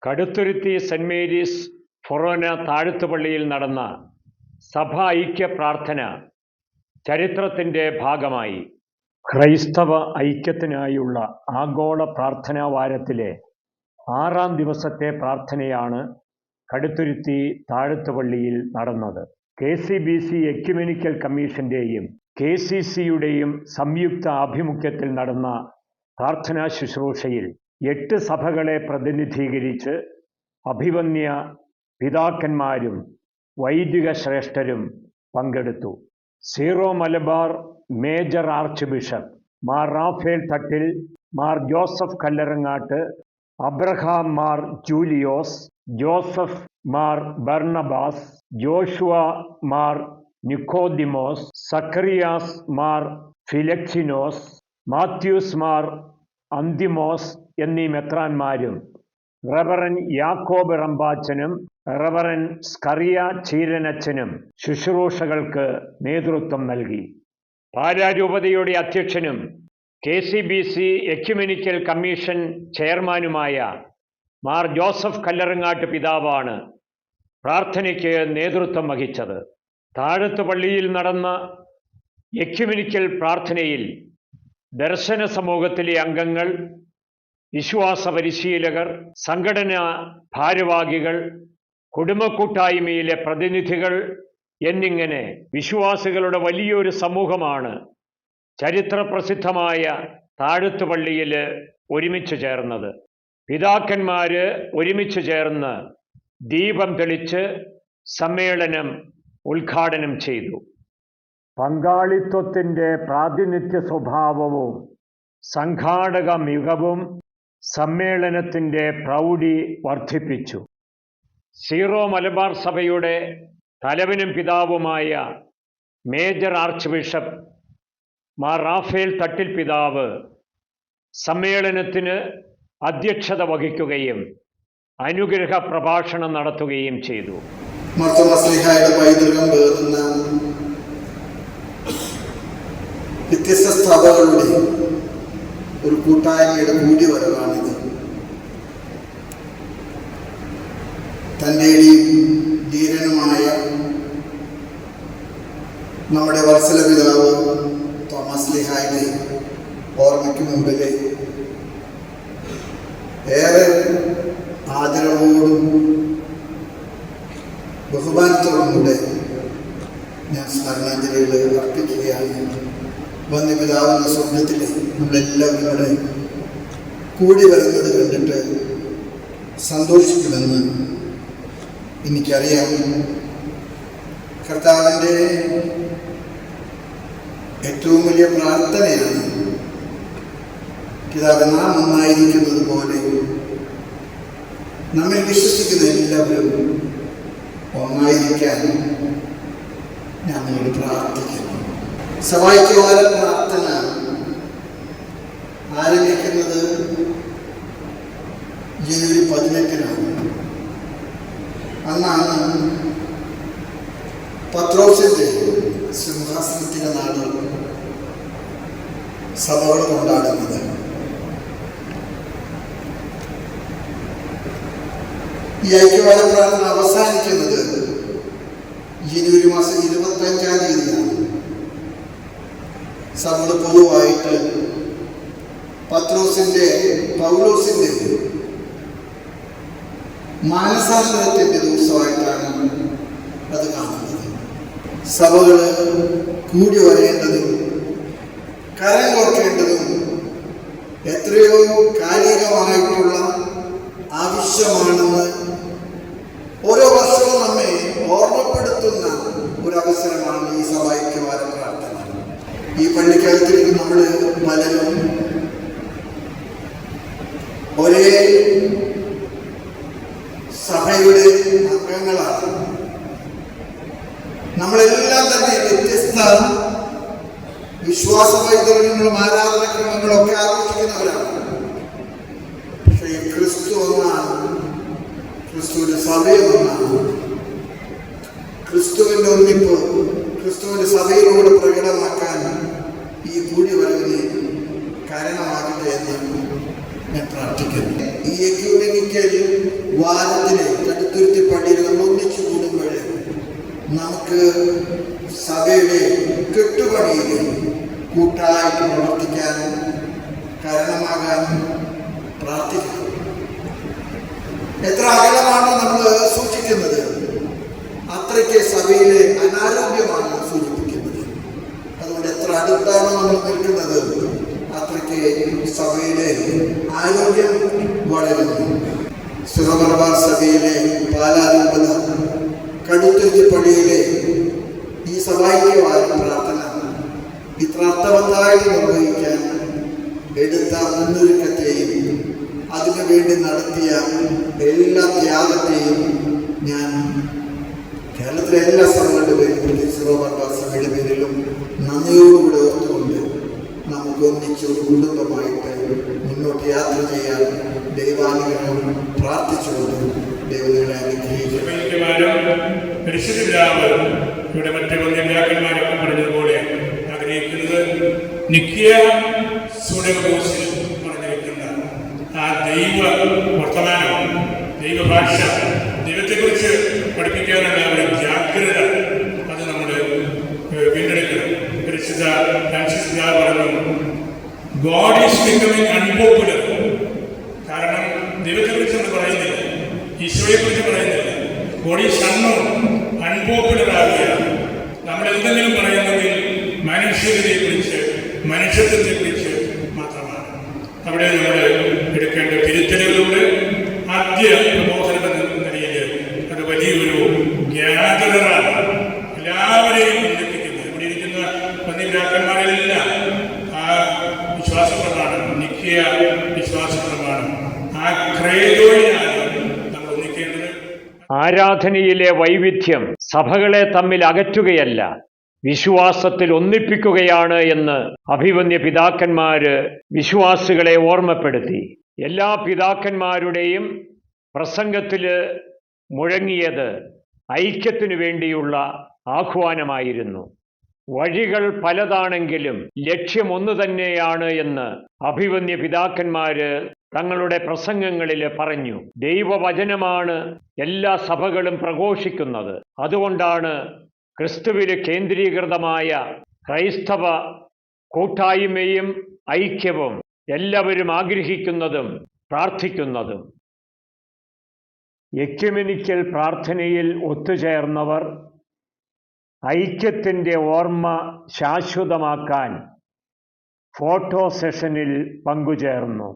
Kaduthuruthy saint Mary's ഫൊറോന താഴത്തുപള്ളിയിൽ നടന്ന സഭാ ഐക്യ പ്രാർത്ഥന ചരിത്രത്തിൻ്റെ ഭാഗമായി. ക്രൈസ്തവ ഐക്യത്തിനായുള്ള ആഗോള പ്രാർത്ഥനാ വാരത്തിലെ 6-ാം ദിവസത്തെ പ്രാർത്ഥനയാണ് കടുത്തുരുത്തി താഴത്തുപള്ളിയിൽ നടന്നത്. KCBC എക്യുമെനിക്കൽ കമ്മീഷൻ്റെയും KCCയുടെയും സംയുക്ത ആഭിമുഖ്യത്തിൽ നടന്ന പ്രാർത്ഥനാ ശുശ്രൂഷയിൽ 8 സഭകളെ പ്രതിനിധീകരിച്ച് അഭിവന്യ പിതാക്കന്മാരും വൈദിക ശ്രേഷ്ഠരും പങ്കെടുത്തു. Syro Malabar major archbishop Mar Raphael Thattil, Mar Joseph Kallarangatt, Abraham Mar Julios, Joseph Mar Barnabas, Joshua Mar Nicodemos, Zacharias Mar Philoxenos, Mathews Mar Anthimos എന്നീ മെത്രാന്മാരും റവറൻ യാക്കോബ് റമ്പാച്ചനും റവറൻ സ്കറിയ ചീരനച്ചനും ശുശ്രൂഷകൾക്ക് നേതൃത്വം നൽകി. പാലാരൂപതയുടെ അധ്യക്ഷനും KCBC എക്യുമെനിക്കൽ കമ്മീഷൻ ചെയർമാനുമായ മാർ ജോസഫ് കല്ലറങ്ങാട്ട് പിതാവാണ് പ്രാർത്ഥനയ്ക്ക് നേതൃത്വം വഹിച്ചത്. താഴത്തുപള്ളിയിൽ നടന്ന എക്യുമെനിക്കൽ പ്രാർത്ഥനയിൽ ദർശന സമൂഹത്തിലെ അംഗങ്ങൾ, വിശ്വാസ പരിശീലകർ, സംഘടനാ ഭാരവാഹികൾ, കുടുംബക്കൂട്ടായ്മയിലെ പ്രതിനിധികൾ എന്നിങ്ങനെ വിശ്വാസികളുടെ വലിയൊരു സമൂഹമാണ് ചരിത്രപ്രസിദ്ധമായ താഴത്തുപള്ളിയിൽ ഒരുമിച്ച് ചേർന്നത്. പിതാക്കന്മാര് ഒരുമിച്ച് ചേർന്ന് ദീപം തെളിച്ച് സമ്മേളനം ഉദ്ഘാടനം ചെയ്തു. പങ്കാളിത്വത്തിൻ്റെ പ്രാതിനിധ്യ സ്വഭാവവും സംഘാടക മികവും സമ്മേളനത്തിൻ്റെ പ്രൗഢി വർദ്ധിപ്പിച്ചു. സീറോ മലബാർ സഭയുടെ തലവനും പിതാവുമായ major archbishop Mar Raphael Thattil പിതാവ് സമ്മേളനത്തിന് അധ്യക്ഷത വഹിക്കുകയും അനുഗ്രഹ പ്രഭാഷണം നടത്തുകയും ചെയ്തു. വ്യത്യസ്ത സഭകളുടെ ഒരു കൂട്ടായ്മയുടെ കൂടിവരവാണിത്. തൻ്റെ ധീരനുമായ നമ്മുടെ വത്സല പിതാവ് തോമസ് ലിഹായുടെ ഓർമ്മയ്ക്ക് മുമ്പിൽ ഏറെ ആദരവോടും ബഹുമാനത്തോടും കൂടെ ഞാൻ സ്മരണാഞ്ജലികൾ അർപ്പിക്കുകയാണ്. വന്യപിതാവെന്ന സ്വപ്നത്തിൽ നമ്മളെല്ലാവരും കൂടെ കൂടി വരുന്നത് കണ്ടിട്ട് സന്തോഷിക്കുമെന്ന് എനിക്കറിയാം. കർത്താവിൻ്റെ ഏറ്റവും വലിയ പ്രാർത്ഥനയാണ്, പിതാവേ, നാം ഒന്നായിരിക്കുന്നത് പോലെ നമ്മിൽ വിശ്വസിക്കുന്ന എല്ലാവരും ഒന്നായിരിക്കാൻ ഞാൻ നിങ്ങളോട് പ്രാർത്ഥിക്കുന്നു. സഭായ്ക്കുവാന പ്രാർത്ഥന ആരംഭിക്കുന്നത് ജനുവരി 18-നാണ്. അന്നാണ് പത്രോസിന്റെ സിംഹാസനത്തിൻ്റെ നാട് സഭകൾ കൊണ്ടാടുന്നത്. ഈ ഐക്യവാദ പ്രാർത്ഥന അവസാനിക്കുന്നത് ജനുവരി മാസം 25-ാം തീയതിയാണ്. സഭകൾ പൊതുവായിട്ട് പൗലോസിന്റെ മാനസാന്തരത്തിന്റെ ദിവസമായിട്ടാണ് അത് കാണുന്നത്. സഭകൾ കൂടി വരേണ്ടതും കരം കോർക്കേണ്ടതും എത്രയോ കാലികമായിട്ടുള്ള ആവശ്യമാണെന്ന് ഓരോ വർഷവും നമ്മെ ഓർമ്മപ്പെടുത്തുന്ന ഒരവസരമാണ് ഈ സഭാഐക്യവാദ പ്രാർത്ഥന. ഈ പള്ളിക്കകത്തേക്ക് നമ്മൾ പലരും ഒരേ സഭയുടെ അംഗങ്ങളാണ്. നമ്മളെല്ലാം തന്നെ വ്യത്യസ്ത വിശ്വാസ വൈദ്യങ്ങളും ആരാധനക്രമങ്ങളും ഒക്കെ ആഘോഷിക്കുന്നവരാണ്. പക്ഷേ ക്രിസ്തു ഒന്നാണ്, ക്രിസ്തുവിന്റെ സഭയൊന്നാണ്. ക്രിസ്തുവിന്റെ ഒന്നിപ്പ് ക്രിസ്തുവിന്റെ സഭയിലൂടെ പ്രകടമാക്കാൻ ഈ കൂടിവരവിന് കാരണമാകട്ടെ എന്ന് ഞാൻ പ്രാർത്ഥിക്കുന്നു. ഈ എക്യൂമെനിക്കൽ വാരത്തിലെ കടുത്തുരുത്തി പള്ളിയിൽ ഒന്നിച്ചു കൂടുമ്പോൾ നമുക്ക് സഭയുടെ കെട്ടുപണിയിൽ കൂട്ടായിട്ട് പ്രവർത്തിക്കാനും കാരണമാകാനും പ്രാർത്ഥിക്കുന്നു. എത്ര അകലമാണ് നമ്മൾ സൂക്ഷിക്കുന്നത്, അത്രയ്ക്ക് സഭയിലെ അനാരോഗ്യമാണ് സൂചിപ്പിക്കുന്നത്. അതുകൊണ്ട് എത്ര അടുത്താണ് നമ്മൾ നിൽക്കുന്നത്, അത്രയ്ക്ക് സഭയിലെ ആരോഗ്യം വളരുന്നു. സുഹമർബാർ സഭയിലെ പാലാരൂപത കടുത്തുരുത്തി പള്ളിയിലെ ഈ സഭായികമായ പ്രാർത്ഥന ഇത്ര അർത്ഥവത്തായിട്ട് നിർവഹിക്കാൻ എടുത്ത മുന്നൊരുക്കത്തെയും അതിനു വേണ്ടി നടത്തിയ എല്ലാ ത്യാഗത്തെയും ഞാൻ കേരളത്തിലെ എല്ലാ സഭകളുടെ പേരിലും സുഹമർബാർ സഭയുടെ പേരിലും നന്ദിയോടുകൂടി ഓർത്തുകൊണ്ട് നമുക്ക് ഒന്നിച്ച് കുടുംബമായിട്ട് മുന്നോട്ട് യാത്ര ചെയ്യാൻ ദൈവാനുഗ്രഹം പ്രാർത്ഥിച്ചുകൊണ്ട് ദൈവങ്ങളെ അനുഗ്രഹിക്കും. ഇവിടെ മറ്റു വന്യവ്യാക്കന്മാരൊക്കെ പറഞ്ഞതുപോലെ ആഗ്രഹിക്കുന്നത് നിക്കിയ സുഡകോസിൽ പറഞ്ഞിരിക്കുന്ന ആ ദൈവ വർത്തമാനം, ദൈവഭാഷ, ദൈവത്തെക്കുറിച്ച് പഠിപ്പിക്കാനുള്ള ഒരു ജാഗ്രത അത് നമ്മൾ വീണ്ടെടുക്കണം. പരിശുദ്ധ ഫ്രാൻസിസ് പറഞ്ഞു, ഗോഡ് ഈസ് ബിക്കമിങ് അൺപോപ്പുലർ. കാരണം ദൈവത്തെക്കുറിച്ച് നമ്മൾ പറയുന്നില്ല, ഈശോയെക്കുറിച്ച് പറയുന്നില്ല. ഗോഡ് ഈസ് അൺപോപ്പുലർ ആവുകയാണ്. നമ്മൾ എന്തെങ്കിലും പറയുന്നെങ്കിൽ മനുഷ്യരെക്കുറിച്ച്, മനുഷ്യത്വത്തെക്കുറിച്ച് മാത്രമാണ്. അവിടെ നമ്മൾ എടുക്കേണ്ട തിരുത്തലുകളുണ്ട്. ആദ്യ പ്രബോധനം എന്ന നിലയിൽ അത് വലിയൊരു ഗ്യാതറാണ്, എല്ലാവരെയും ബന്ധിപ്പിക്കുന്നത്. ഇവിടെ ഇരിക്കുന്ന വന്യഗ്രാഹന്മാരെല്ലാം ആ വിശ്വാസപ്രമാണം, നിക്കിയ വിശ്വാസപ്രമാണം, ആ ക്രേതോയിലാണ് നമ്മൾ ഒന്നിക്കേണ്ടത്. ആരാധനയിലെ വൈവിധ്യം സഭകളെ തമ്മിൽ അകറ്റുകയല്ല, വിശ്വാസത്തിൽ ഒന്നിപ്പിക്കുകയാണ് എന്ന് അഭിവന്യ പിതാക്കന്മാര് വിശ്വാസികളെ ഓർമ്മപ്പെടുത്തി. എല്ലാ പിതാക്കന്മാരുടെയും പ്രസംഗത്തില് മുഴങ്ങിയത് ഐക്യത്തിനു വേണ്ടിയുള്ള ആഹ്വാനമായിരുന്നു. വഴികൾ പലതാണെങ്കിലും ലക്ഷ്യം ഒന്നു തന്നെയാണ് എന്ന് അഭിവന്യ പിതാക്കന്മാര് തങ്ങളുടെ പ്രസംഗങ്ങളിൽ പറഞ്ഞു. ദൈവവചനമാണ് എല്ലാ സഭകളും പ്രഘോഷിക്കുന്നത്. അതുകൊണ്ടാണ് ക്രിസ്തുവിൽ കേന്ദ്രീകൃതമായ ക്രൈസ്തവ കൂട്ടായ്മയും ഐക്യവും എല്ലാവരും ആഗ്രഹിക്കുന്നതും പ്രാർത്ഥിക്കുന്നതും. എക്യുമെനിക്കൽ പ്രാർത്ഥനയിൽ ഒത്തുചേർന്നവർ ഐക്യത്തിൻ്റെ ഓർമ്മ ശാശ്വതമാക്കാൻ ഫോട്ടോ സെഷനിൽ പങ്കുചേർന്നു.